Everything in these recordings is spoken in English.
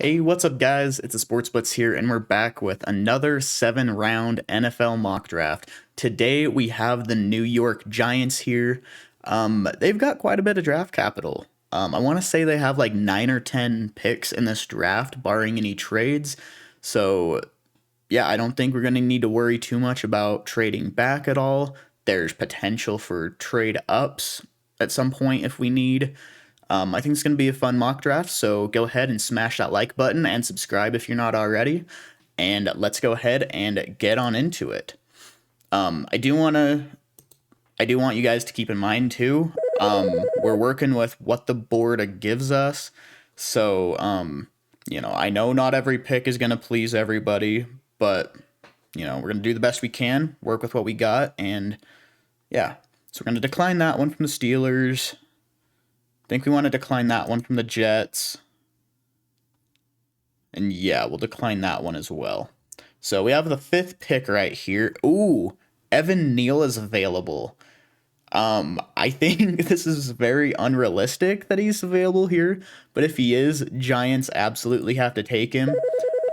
Hey, what's up, guys? It's a Sports Blitz here, and we're back with another 7-round NFL mock draft. Today, we have the New York Giants here. They've got quite a bit of draft capital. I want to say they have like 9 or 10 picks in this draft, barring any trades. So, yeah, I don't think we're going to need to worry too much about trading back at all. There's potential for trade ups at some point if we need. I think it's going to be a fun mock draft, so go ahead and smash that like button and subscribe if you're not already. And let's go ahead and get on into it. I do want you guys to keep in mind too. We're working with what the board gives us, so I know not every pick is going to please everybody, but we're going to do the best we can, work with what we got, and yeah. So we're going to decline that one from the Steelers. Think we want to decline that one from the Jets. And yeah, we'll decline that one as well. So we have the 5th pick right here. Ooh, Neal is available. I think this is very unrealistic that he's available here, but if he is, Giants absolutely have to take him.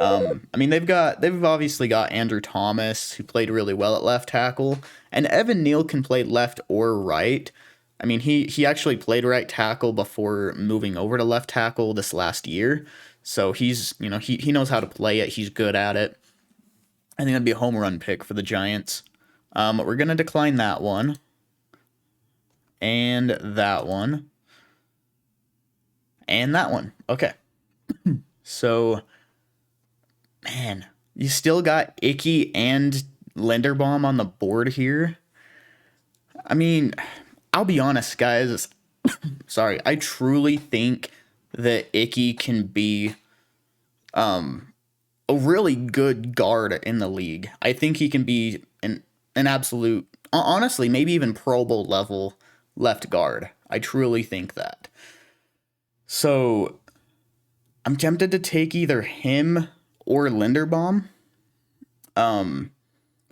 They've obviously got Andrew Thomas, who played really well at left tackle, and Neal can play left or right. I mean, he actually played right tackle before moving over to left tackle this last year. So he's, he knows how to play it. He's good at it. I think that'd be a home run pick for the Giants. We're going to decline that one. And that one. And that one. Okay. So, man, you still got Icky and Linderbaum on the board here. I mean, I'll be honest, guys. Sorry, I truly think that Icky can be a really good guard in the league. I think he can be an absolute, honestly, maybe even Pro Bowl level left guard. I truly think that. So I'm tempted to take either him or Linderbaum.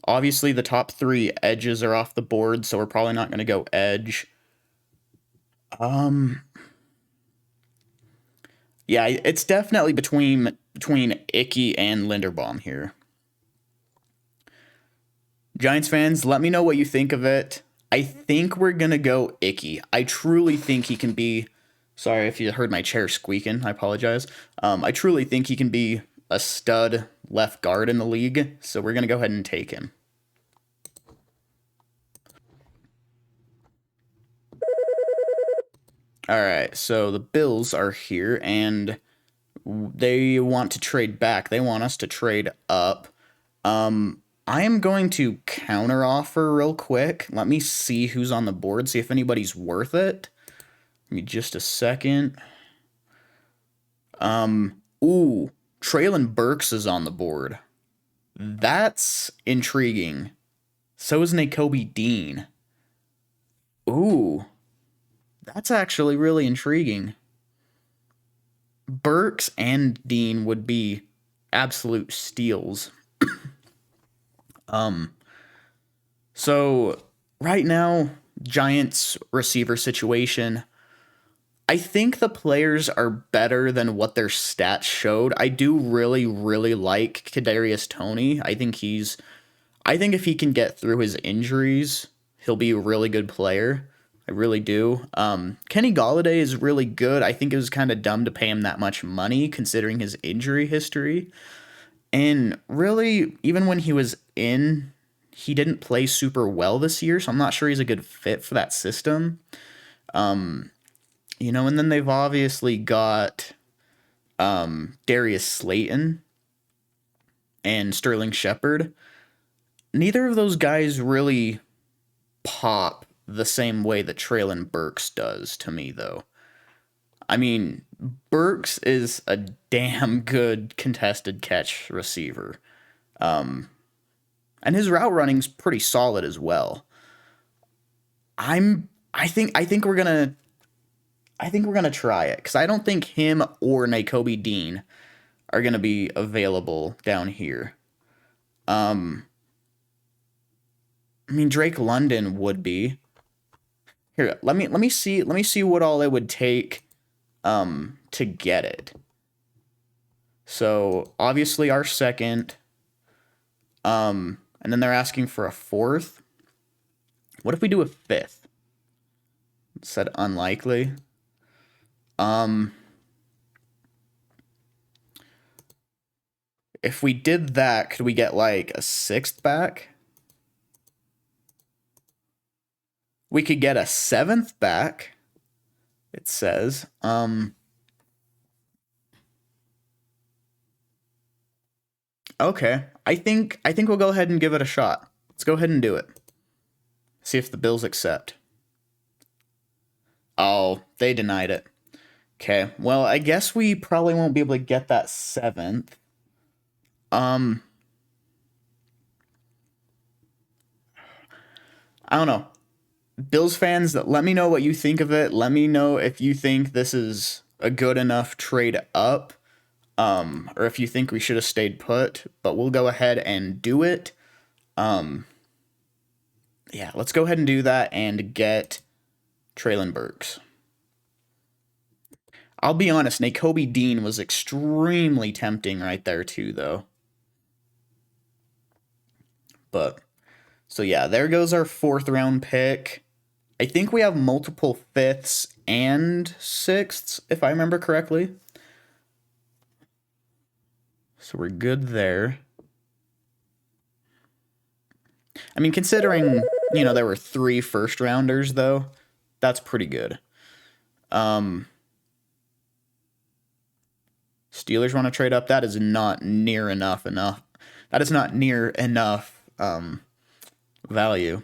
Obviously, the top 3 edges are off the board, so we're probably not going to go edge. Yeah, it's definitely between Icky and Linderbaum here. Giants fans, let me know what you think of it. I think we're going to go Icky. I truly think he can be... Sorry if you heard my chair squeaking. I apologize. I truly think he can be a stud left guard in the league, so we're going to go ahead and take him. All right, so the Bills are here, and they want to trade back. They want us to trade up. I am going to counteroffer real quick. Let me see who's on the board, see if anybody's worth it. Give me just a second. Ooh, Traylon Burks is on the board. That's intriguing. So is Nakobe Dean. Ooh, that's actually really intriguing. Burks and Dean would be absolute steals. So right now, Giants receiver situation, I think the players are better than what their stats showed. I do really, really like Kadarius Toney. I think if he can get through his injuries, he'll be a really good player. I really do. Kenny Golladay is really good. I think it was kind of dumb to pay him that much money considering his injury history. And really, even when he was in, he didn't play super well this year, so I'm not sure he's a good fit for that system. And then they've obviously got Darius Slayton and Sterling Shepard. Neither of those guys really pop the same way that Traylon Burks does to me, though. I mean, Burks is a damn good contested catch receiver. And his route running's pretty solid as well. I think we're gonna try it, because I don't think him or Nakobe Dean are gonna be available down here. Drake London would be. Here, let me see what all it would take to get it. So obviously our second. And then they're asking for a fourth. What if we do a fifth? It said unlikely. If we did that, could we get like a sixth back? We could get a seventh back. It says. Okay. I think we'll go ahead and give it a shot. Let's go ahead and do it. See if the Bills accept. Oh, they denied it. Okay. Well, I guess we probably won't be able to get that seventh. I don't know. Bills fans, let me know what you think of it. Let me know if you think this is a good enough trade up, or if you think we should have stayed put. But we'll go ahead and do it. Yeah, let's go ahead and do that and get Traylon Burks. I'll be honest, Nakobe Dean was extremely tempting right there too, though. But, so yeah, there goes our fourth round pick. I think we have multiple fifths and sixths, if I remember correctly. So we're good there. I mean, considering, there were 3 first rounders, though, that's pretty good. Steelers want to trade up. That is not near enough. That is not near enough value.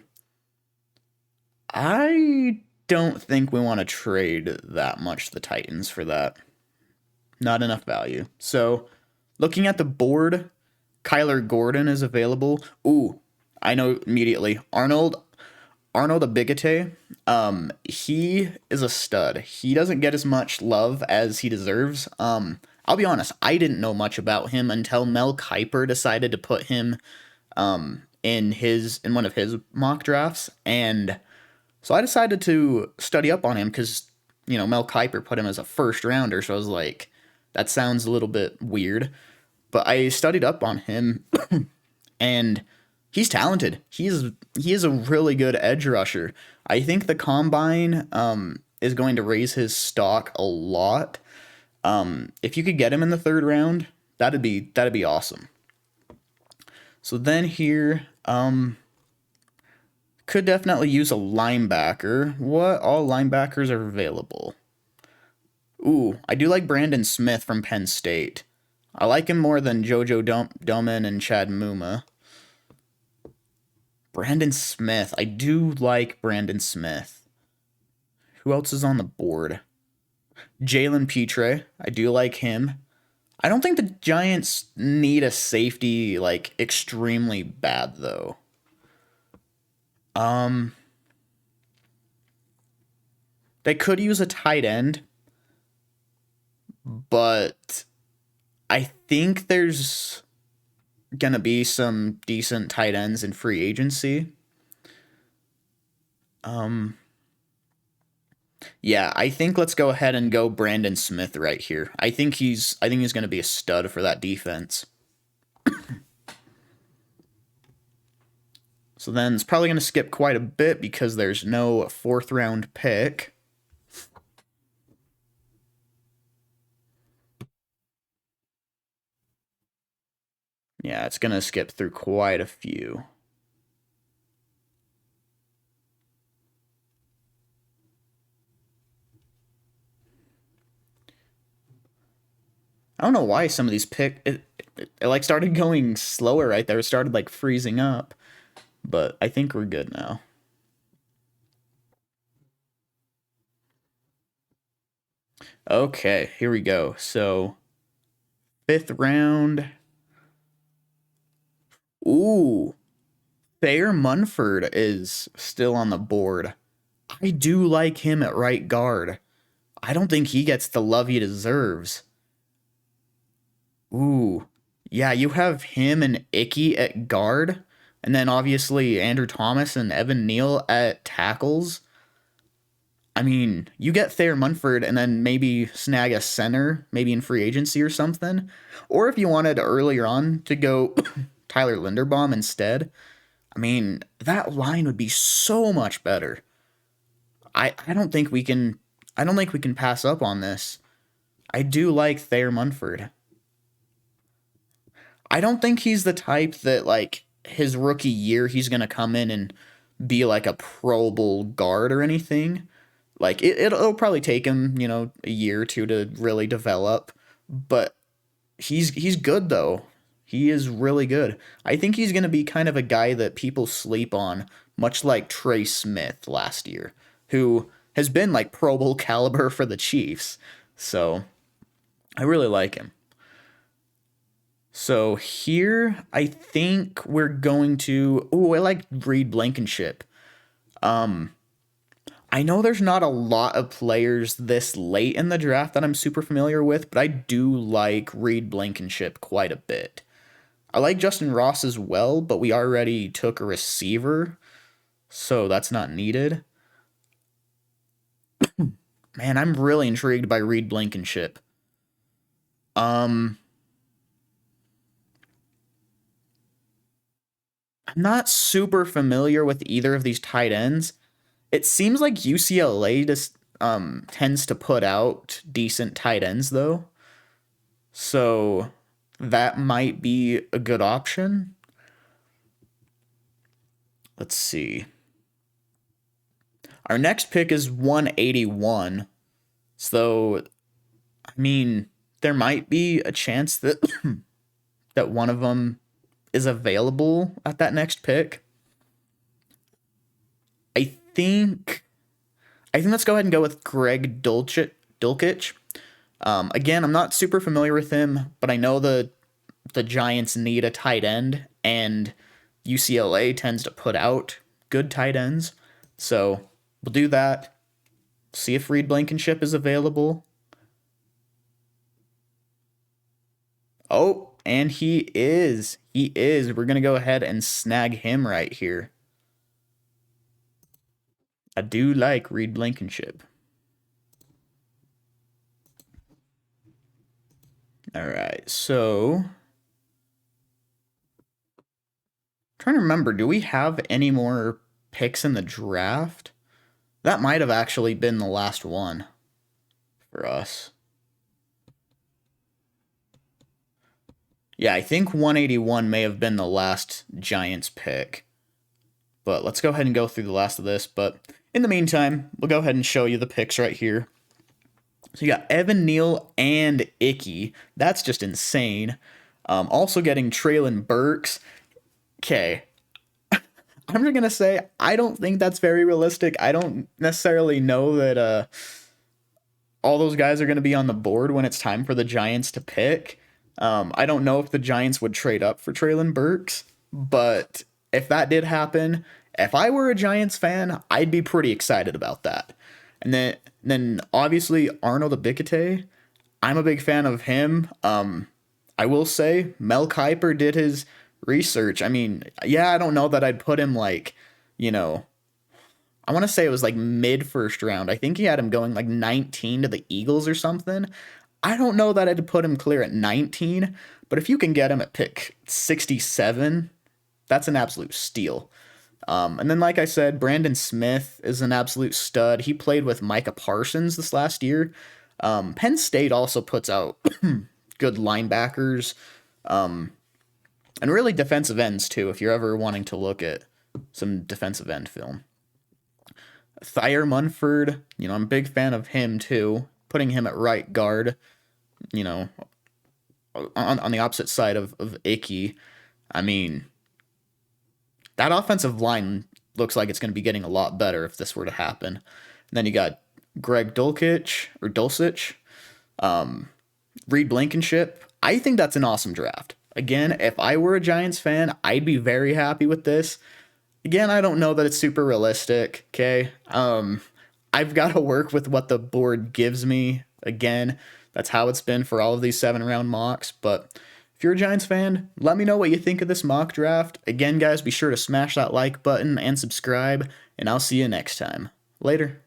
I don't think we want to trade that much the Titans for that. Not enough value. So, looking at the board, Kyler Gordon is available. Ooh, I know immediately. Arnold Abigate, he is a stud. He doesn't get as much love as he deserves. I'll be honest, I didn't know much about him until Mel Kiper decided to put him in one of his mock drafts, and so I decided to study up on him because Mel Kiper put him as a first rounder, so I was like, that sounds a little bit weird, but I studied up on him, and he's talented. He is a really good edge rusher. I think the combine is going to raise his stock a lot. If you could get him in the third round, that'd be awesome. So then here, could definitely use a linebacker. What all linebackers are available? Ooh, I do like Brandon Smith from Penn State. I like him more than Jojo Doman and Chad Muma. Brandon Smith. I do like Brandon Smith. Who else is on the board? Jalen Petre. I do like him. I don't think the Giants need a safety like extremely bad though. They could use a tight end, but I think there's gonna be some decent tight ends in free agency. Yeah, I think let's go ahead and go Brandon Smith right here. I think he's gonna be a stud for that defense. So then it's probably gonna skip quite a bit because there's no fourth round pick. Yeah, it's gonna skip through quite a few. I don't know why some of these it like started going slower right there. It started like freezing up, but I think we're good now. Okay, here we go. So, fifth round. Ooh, Thayer Munford is still on the board. I do like him at right guard. I don't think he gets the love he deserves. Ooh, yeah, you have him and Icky at guard, and then obviously Andrew Thomas and Evan Neal at tackles. I mean, you get Thayer Munford and then maybe snag a center, maybe in free agency or something. Or if you wanted earlier on to go Tyler Linderbaum instead, I mean, that line would be so much better. I don't think we can I don't think we can pass up on this. I do like Thayer Munford. I don't think he's the type that like his rookie year he's gonna come in and be like a Pro Bowl guard or anything. Like it'll probably take him, a year or two to really develop, but he's good though. He is really good. I think he's gonna be kind of a guy that people sleep on, much like Trey Smith last year, who has been like Pro Bowl caliber for the Chiefs. So I really like him. So here I think we're going to. Oh, I like Reed Blankenship. Um, I know there's not a lot of players this late in the draft that I'm super familiar with, but I do like Reed Blankenship quite a bit. I like Justin Ross as well, but we already took a receiver, so that's not needed. Man, I'm really intrigued by Reed Blankenship. Um, I'm not super familiar with either of these tight ends. It seems like UCLA just tends to put out decent tight ends though. So that might be a good option. Let's see. Our next pick is 181. So I mean, there might be a chance that that one of them is available at that next pick. I think let's go ahead and go with Greg Dulcich. Again, I'm not super familiar with him, but I know the Giants need a tight end, and UCLA tends to put out good tight ends. So we'll do that. See if Reed Blankenship is available. Oh, and he is. He is. We're going to go ahead and snag him right here. I do like Reed Blankenship. All right, so trying to remember, do we have any more picks in the draft? That might have actually been the last one for us. Yeah, I think 181 may have been the last Giants pick. But let's go ahead and go through the last of this. But in the meantime, we'll go ahead and show you the picks right here. So you got Evan Neal and Icky. That's just insane. Also getting Traylon Burks. Okay. I'm just going to say, I don't think that's very realistic. I don't necessarily know that all those guys are going to be on the board when it's time for the Giants to pick. I don't know if the Giants would trade up for Traylon Burks, but if that did happen, if I were a Giants fan, I'd be pretty excited about that. And then obviously Arnold Abikate, I'm a big fan of him. I will say Mel Kiper did his research. I mean, yeah, I don't know that I'd put him like, I want to say it was like mid first round. I think he had him going like 19 to the Eagles or something. I don't know that I'd put him clear at 19, but if you can get him at pick 67, that's an absolute steal. And then, like I said, Brandon Smith is an absolute stud. He played with Micah Parsons this last year. Penn State also puts out good linebackers and really defensive ends, too, if you're ever wanting to look at some defensive end film. Thayer Munford, I'm a big fan of him, too. Putting him at right guard, on the opposite side of Icky. I mean, that offensive line looks like it's going to be getting a lot better if this were to happen. And then you got Greg Dulcich, Reed Blankenship. I think that's an awesome draft. Again, if I were a Giants fan, I'd be very happy with this. Again, I don't know that it's super realistic, okay? I've got to work with what the board gives me. Again, that's how it's been for all of these 7-round mocks, but if you're a Giants fan, let me know what you think of this mock draft. Again, guys, be sure to smash that like button and subscribe, and I'll see you next time. Later.